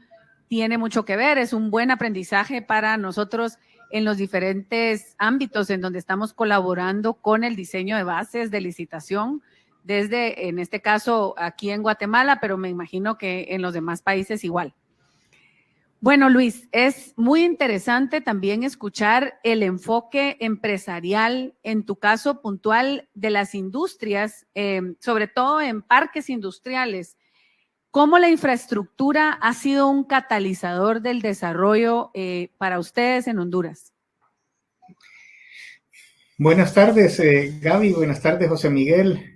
tiene mucho que ver. Es un buen aprendizaje para nosotros en los diferentes ámbitos en donde estamos colaborando con el diseño de bases de licitación, desde, en este caso, aquí en Guatemala, pero me imagino que en los demás países igual. Bueno, Luis, es muy interesante también escuchar el enfoque empresarial, en tu caso puntual, de las industrias, sobre todo en parques industriales. ¿Cómo la infraestructura ha sido un catalizador del desarrollo para ustedes en Honduras? Buenas tardes, Gaby. Buenas tardes, José Miguel,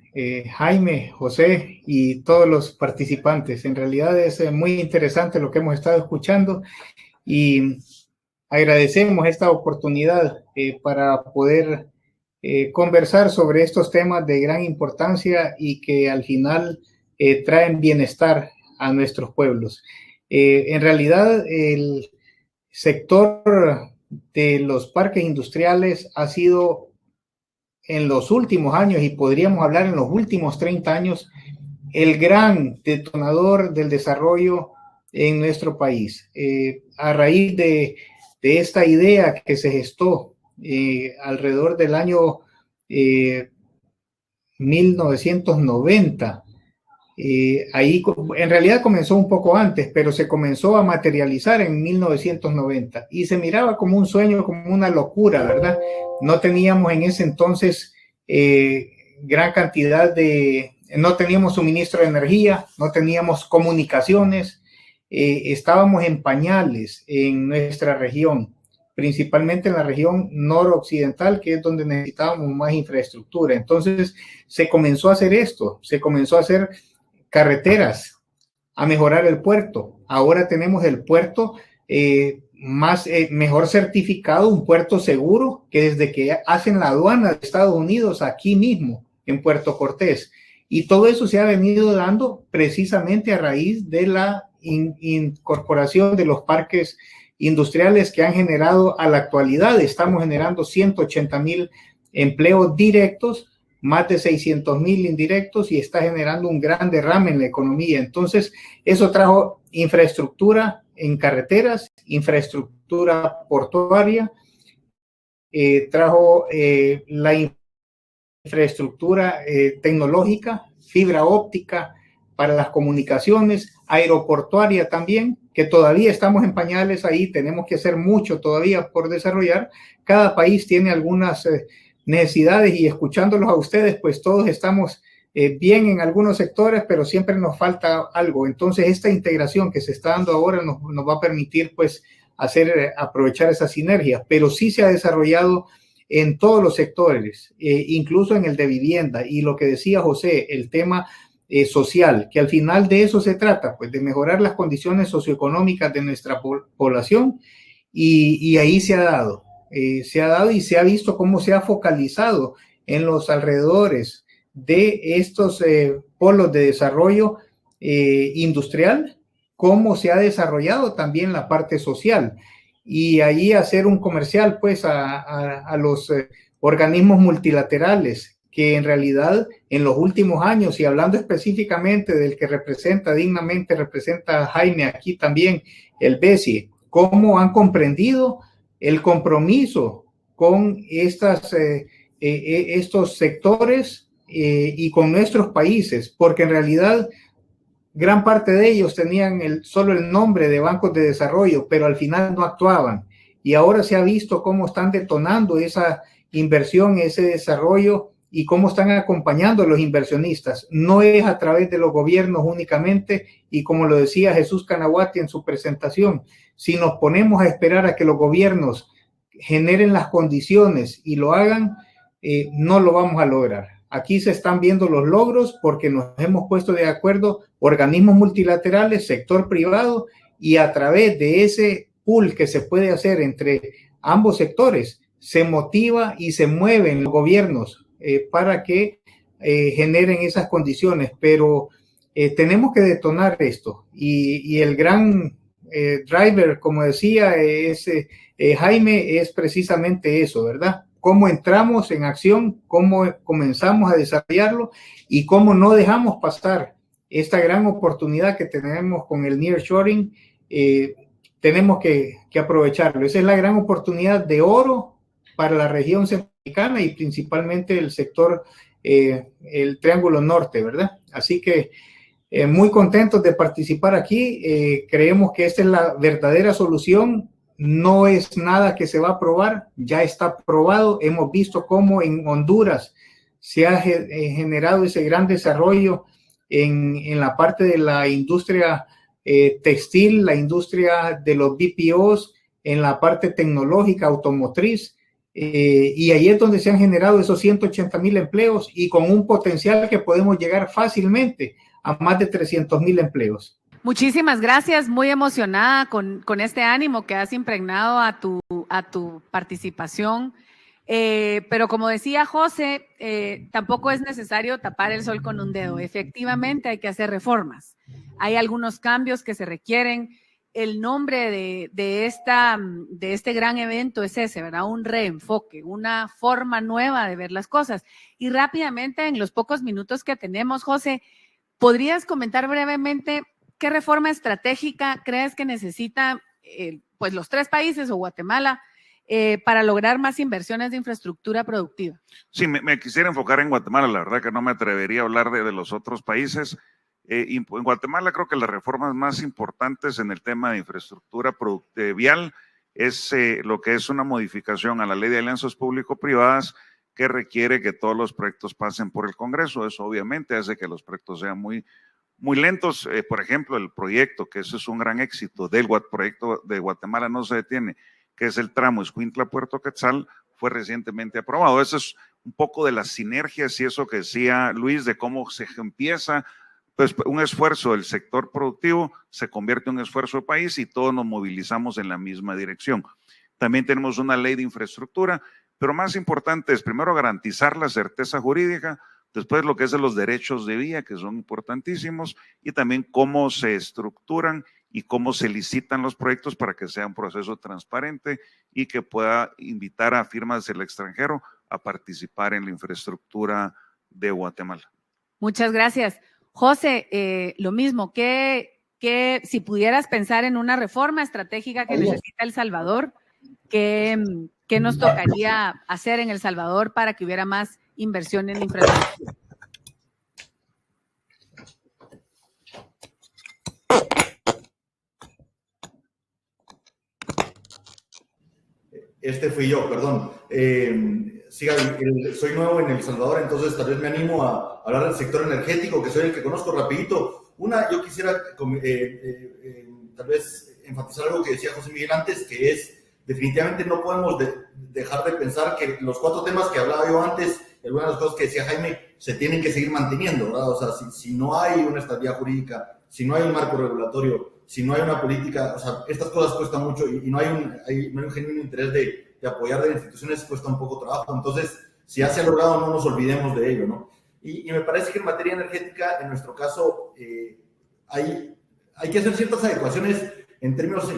Jaime, José y todos los participantes. En realidad es muy interesante lo que hemos estado escuchando y agradecemos esta oportunidad para poder conversar sobre estos temas de gran importancia y que al final traen bienestar a nuestros pueblos. En realidad, el sector de los parques industriales ha sido en los últimos años, y podríamos hablar en los últimos 30 años, el gran detonador del desarrollo en nuestro país. A raíz de esta idea que se gestó alrededor del año 1990, ahí en realidad comenzó un poco antes, pero se comenzó a materializar en 1990 y se miraba como un sueño, como una locura, ¿verdad? No teníamos en ese entonces gran cantidad no teníamos suministro de energía, no teníamos comunicaciones, estábamos en pañales en nuestra región, principalmente en la región noroccidental, que es donde necesitábamos más infraestructura. Entonces se comenzó a hacer esto, se comenzó a hacer carreteras, a mejorar el puerto. Ahora tenemos el puerto mejor certificado, un puerto seguro, que desde que hacen la aduana de Estados Unidos aquí mismo en Puerto Cortés. Y todo eso se ha venido dando precisamente a raíz de la incorporación de los parques industriales que han generado a la actualidad. Estamos generando 180,000 empleos directos más de 600,000 indirectos y está generando un gran derrame en la economía. Entonces, eso trajo infraestructura en carreteras, infraestructura portuaria, trajo la infraestructura tecnológica, fibra óptica para las comunicaciones, aeroportuaria también, que todavía estamos en pañales ahí, tenemos que hacer mucho todavía por desarrollar. Cada país tiene algunas necesidades y escuchándolos a ustedes, pues todos estamos bien en algunos sectores, pero siempre nos falta algo. Entonces, esta integración que se está dando ahora nos va a permitir, pues, aprovechar esas sinergias, pero sí se ha desarrollado en todos los sectores, incluso en el de vivienda. Y lo que decía José, el tema social, que al final de eso se trata, pues de mejorar las condiciones socioeconómicas de nuestra población, y ahí se ha dado y se ha visto cómo se ha focalizado en los alrededores de estos polos de desarrollo industrial, cómo se ha desarrollado también la parte social, y ahí hacer un comercial pues a los organismos multilaterales, que en realidad en los últimos años, y hablando específicamente del que dignamente representa Jaime aquí también, el BESI, cómo han comprendido el compromiso con estos sectores y con nuestros países, porque en realidad gran parte de ellos tenían solo el nombre de bancos de desarrollo, pero al final no actuaban. Y ahora se ha visto cómo están detonando esa inversión, ese desarrollo, y cómo están acompañando a los inversionistas. No es a través de los gobiernos únicamente, y como lo decía Jesús Canahuati en su presentación, si nos ponemos a esperar a que los gobiernos generen las condiciones y lo hagan, no lo vamos a lograr. Aquí se están viendo los logros porque nos hemos puesto de acuerdo organismos multilaterales, sector privado, y a través de ese pool que se puede hacer entre ambos sectores, se motiva y se mueven los gobiernos para que generen esas condiciones, pero tenemos que detonar esto, y el gran driver, como decía Jaime, es precisamente eso, ¿verdad? Cómo entramos en acción, cómo comenzamos a desarrollarlo y cómo no dejamos pasar esta gran oportunidad que tenemos con el nearshoring. Tenemos que aprovecharlo. Esa es la gran oportunidad de oro para la región centroamericana y principalmente el sector, el Triángulo Norte, ¿verdad? Así que muy contentos de participar aquí. Creemos que esta es la verdadera solución. No es nada que se va a probar, ya está probado. Hemos visto cómo en Honduras se ha generado ese gran desarrollo en la parte de la industria textil, la industria de los BPOs, en la parte tecnológica, automotriz, y ahí es donde se han generado esos 180,000 empleos, y con un potencial que podemos llegar fácilmente a más de 300,000 empleos. Muchísimas gracias, muy emocionada con este ánimo que has impregnado a tu participación. Pero como decía José, tampoco es necesario tapar el sol con un dedo. Efectivamente hay que hacer reformas. Hay algunos cambios que se requieren. El nombre de este gran evento es ese, ¿verdad? Un reenfoque, una forma nueva de ver las cosas. Y rápidamente, en los pocos minutos que tenemos, José, ¿podrías comentar brevemente qué reforma estratégica crees que necesita pues los tres países o Guatemala para lograr más inversiones de infraestructura productiva? Sí, me quisiera enfocar en Guatemala. La verdad que no me atrevería a hablar de los otros países. En Guatemala creo que las reformas más importantes en el tema de infraestructura vial es lo que es una modificación a la ley de alianzas público-privadas que requiere que todos los proyectos pasen por el Congreso. Eso obviamente hace que los proyectos sean muy lentos. Por ejemplo, el proyecto, que eso es un gran éxito del proyecto de Guatemala no se detiene, que es el tramo Escuintla-Puerto Quetzal, fue recientemente aprobado. Eso es un poco de las sinergias y eso que decía Luis, de cómo se empieza, pues un esfuerzo del sector productivo se convierte en un esfuerzo del país y todos nos movilizamos en la misma dirección. También tenemos una ley de infraestructura, pero más importante es primero garantizar la certeza jurídica, después lo que es de los derechos de vía, que son importantísimos, y también cómo se estructuran y cómo se licitan los proyectos para que sea un proceso transparente y que pueda invitar a firmas del extranjero a participar en la infraestructura de Guatemala. Muchas gracias. José, lo mismo, que si pudieras pensar en una reforma estratégica que necesita El Salvador, ¿qué nos tocaría hacer en El Salvador para que hubiera más inversión en infraestructura? Este fui yo, perdón. Sí, Gaby, soy nuevo en El Salvador, entonces tal vez me animo a hablar del sector energético, que soy el que conozco rapidito. Yo quisiera tal vez enfatizar algo que decía José Miguel antes, que es, definitivamente no podemos dejar de pensar que los 4 temas que hablaba yo antes, algunas de las cosas que decía Jaime, se tienen que seguir manteniendo, ¿verdad? O sea, si no hay una estabilidad jurídica, si no hay un marco regulatorio, si no hay una política, o sea, estas cosas cuestan mucho y no hay un genuino interés de apoyar de las instituciones, cuesta un poco trabajo. Entonces, si ya se ha logrado, no nos olvidemos de ello, ¿no? Y me parece que en materia energética, en nuestro caso, hay que hacer ciertas adecuaciones en términos,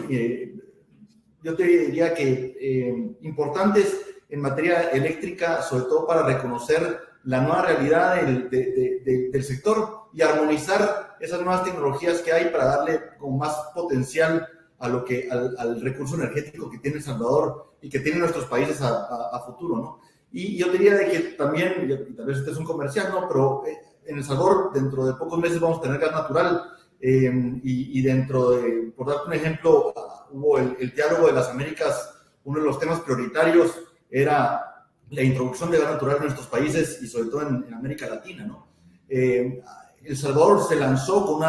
yo te diría que importantes en materia eléctrica, sobre todo para reconocer la nueva realidad del sector y armonizar esas nuevas tecnologías que hay para darle con más potencial al recurso energético que tiene El Salvador y que tienen nuestros países a futuro, ¿no? Y yo diría de que también, y tal vez este es un comercial, ¿no? Pero en El Salvador, dentro de pocos meses vamos a tener gas natural y dentro de, por darte un ejemplo, hubo el diálogo de las Américas, uno de los temas prioritarios era la introducción de gas natural en nuestros países y sobre todo en América Latina, ¿no? El Salvador se lanzó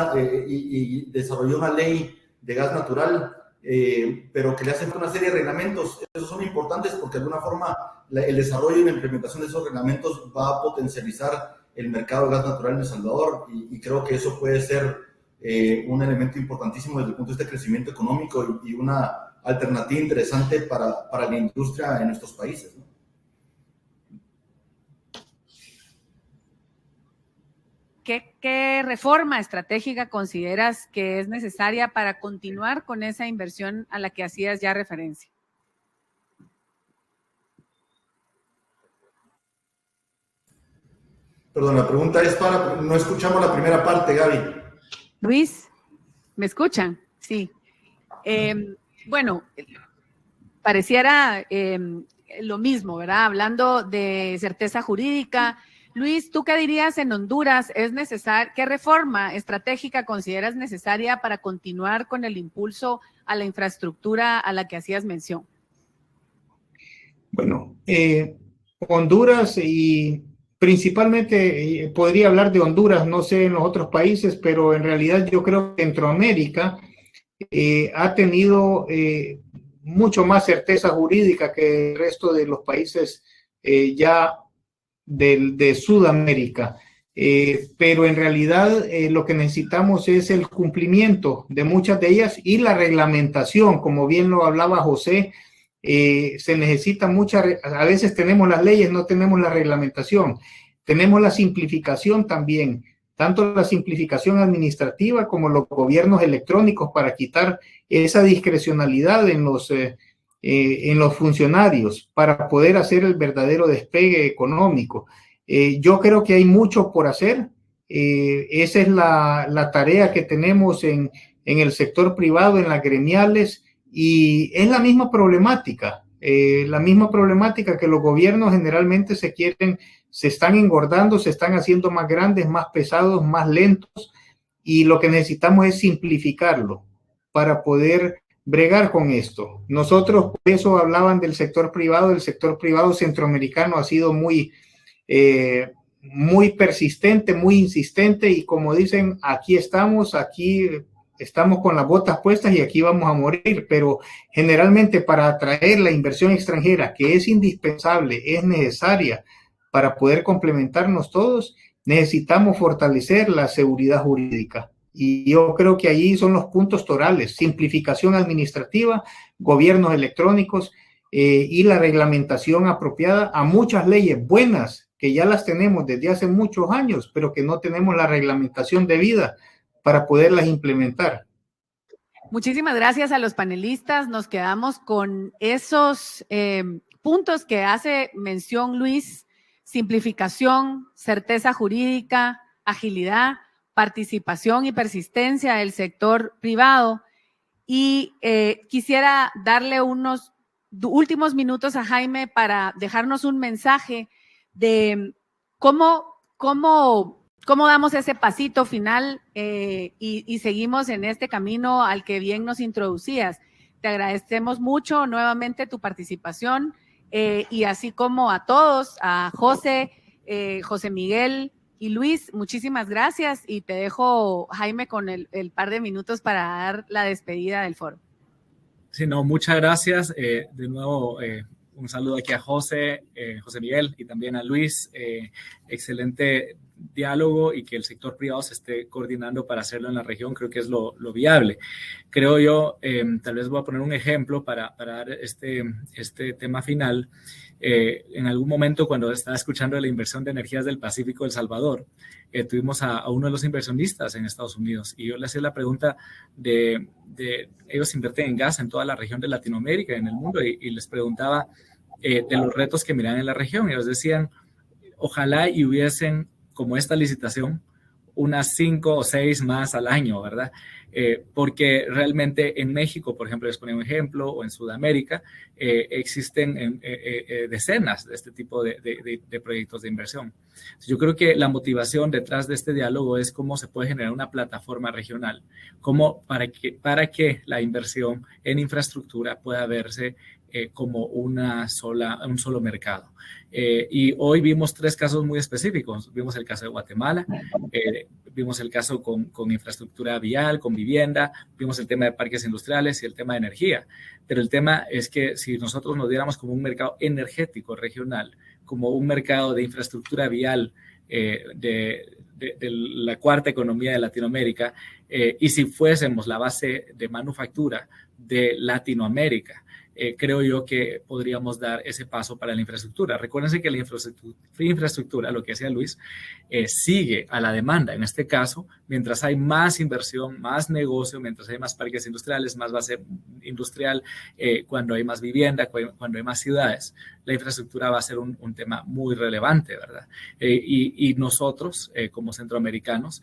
y desarrolló una ley de gas natural, pero que le hace una serie de reglamentos. Esos son importantes porque de alguna forma el desarrollo y la implementación de esos reglamentos va a potencializar el mercado de gas natural en El Salvador y creo que eso puede ser un elemento importantísimo desde el punto de vista de crecimiento económico y una alternativa interesante para la industria en nuestros países, ¿no? ¿Qué reforma estratégica consideras que es necesaria para continuar con esa inversión a la que hacías ya referencia? Perdón, la pregunta es no escuchamos la primera parte, Gaby. Luis, ¿me escuchan? Sí. Bueno, pareciera lo mismo, ¿verdad? Hablando de certeza jurídica. Luis, ¿tú qué dirías en Honduras? ¿Qué reforma estratégica consideras necesaria para continuar con el impulso a la infraestructura a la que hacías mención? Bueno, Honduras y principalmente podría hablar de Honduras, no sé en los otros países, pero en realidad yo creo que Centroamérica ha tenido mucho más certeza jurídica que el resto de los países ya de Sudamérica, pero en realidad lo que necesitamos es el cumplimiento de muchas de ellas y la reglamentación, como bien lo hablaba José. Se necesita a veces tenemos las leyes, no tenemos la reglamentación, tenemos la simplificación también, tanto la simplificación administrativa como los gobiernos electrónicos para quitar esa discrecionalidad en los funcionarios para poder hacer el verdadero despegue económico. Yo creo que hay mucho por hacer. Esa es la tarea que tenemos en el sector privado, en las gremiales, y es la misma problemática que los gobiernos generalmente se están engordando, se están haciendo más grandes, más pesados, más lentos, y lo que necesitamos es simplificarlo para poder bregar con esto. Nosotros, por eso hablaban del sector privado. El sector privado centroamericano ha sido muy persistente, muy insistente, y como dicen, aquí estamos con las botas puestas y aquí vamos a morir, pero generalmente para atraer la inversión extranjera, que es indispensable, es necesaria para poder complementarnos todos, necesitamos fortalecer la seguridad jurídica. Y yo creo que allí son los puntos torales: simplificación administrativa, gobiernos electrónicos y la reglamentación apropiada a muchas leyes buenas que ya las tenemos desde hace muchos años, pero que no tenemos la reglamentación debida para poderlas implementar. Muchísimas gracias a los panelistas. Nos quedamos con esos puntos que hace mención Luis simplificación, certeza jurídica, agilidad, participación y persistencia del sector privado. Y quisiera darle unos últimos minutos a Jaime para dejarnos un mensaje de cómo damos ese pasito final y seguimos en este camino al que bien nos introducías. Te agradecemos mucho nuevamente tu participación y así como a todos, a José, José Miguel y Luis, muchísimas gracias y te dejo, Jaime, con el par de minutos para dar la despedida del foro. Sí, no, muchas gracias. De nuevo, un saludo aquí a José Miguel y también a Luis. Excelente diálogo y que el sector privado se esté coordinando para hacerlo en la región, creo que es lo viable. Creo yo, tal vez voy a poner un ejemplo para dar este tema final. En algún momento, cuando estaba escuchando de la inversión de energías del Pacífico de El Salvador, tuvimos a uno de los inversionistas en Estados Unidos y yo le hacía la pregunta de ellos invierten en gas en toda la región de Latinoamérica, en el mundo, y les preguntaba de los retos que miran en la región. Y ellos decían, ojalá y hubiesen, como esta licitación, unas 5 o 6 más al año, ¿verdad? Porque realmente en México, por ejemplo, les ponía un ejemplo, o en Sudamérica, existen decenas de este tipo de proyectos de inversión. Yo creo que la motivación detrás de este diálogo es cómo se puede generar una plataforma regional, para que la inversión en infraestructura pueda verse como un solo mercado. Y hoy vimos 3 casos muy específicos. Vimos el caso de Guatemala, vimos el caso con infraestructura vial, con vivienda, vimos el tema de parques industriales y el tema de energía. Pero el tema es que si nosotros nos diéramos como un mercado energético regional, como un mercado de infraestructura vial de la cuarta economía de Latinoamérica, y si fuésemos la base de manufactura de Latinoamérica, creo yo que podríamos dar ese paso para la infraestructura. Recuérdense que la infraestructura, lo que decía Luis, sigue a la demanda. En este caso, mientras hay más inversión, más negocio, mientras hay más parques industriales, más base industrial, cuando hay más vivienda, cuando hay más ciudades, la infraestructura va a ser un tema muy relevante, ¿verdad? Y nosotros, como centroamericanos,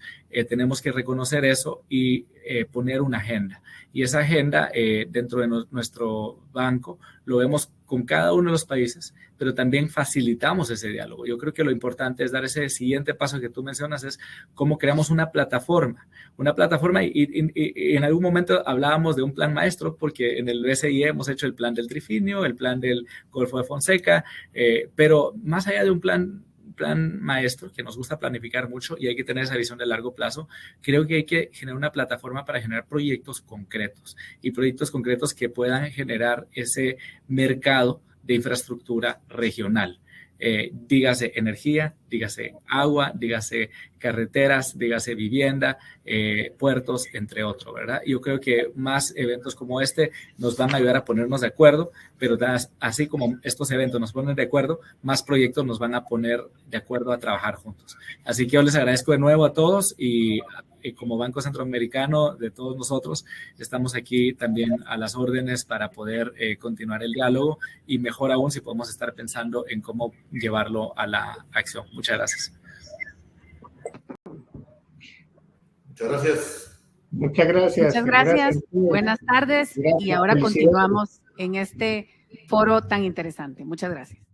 tenemos que reconocer eso y poner una agenda. Y esa agenda dentro de nuestro banco lo vemos con cada uno de los países, pero también facilitamos ese diálogo. Yo creo que lo importante es dar ese siguiente paso que tú mencionas, es cómo creamos una plataforma y en algún momento hablábamos de un plan maestro, porque en el BCIE hemos hecho el plan del Trifinio, el plan del Golfo de Fonseca, pero más allá de un plan maestro, que nos gusta planificar mucho y hay que tener esa visión de largo plazo, creo que hay que generar una plataforma para generar proyectos concretos y proyectos concretos que puedan generar ese mercado de infraestructura regional. Dígase energía, dígase agua, dígase carreteras, dígase vivienda, puertos, entre otros, ¿verdad? Yo creo que más eventos como este nos van a ayudar a ponernos de acuerdo, pero así como estos eventos nos ponen de acuerdo, más proyectos nos van a poner de acuerdo a trabajar juntos. Así que yo les agradezco de nuevo a todos y como Banco Centroamericano, de todos nosotros, estamos aquí también a las órdenes para poder continuar el diálogo y mejor aún si podemos estar pensando en cómo llevarlo a la acción. Muchas gracias. Muchas gracias. Muchas gracias. Muchas gracias. Buenas tardes. Y ahora continuamos en este foro tan interesante. Muchas gracias.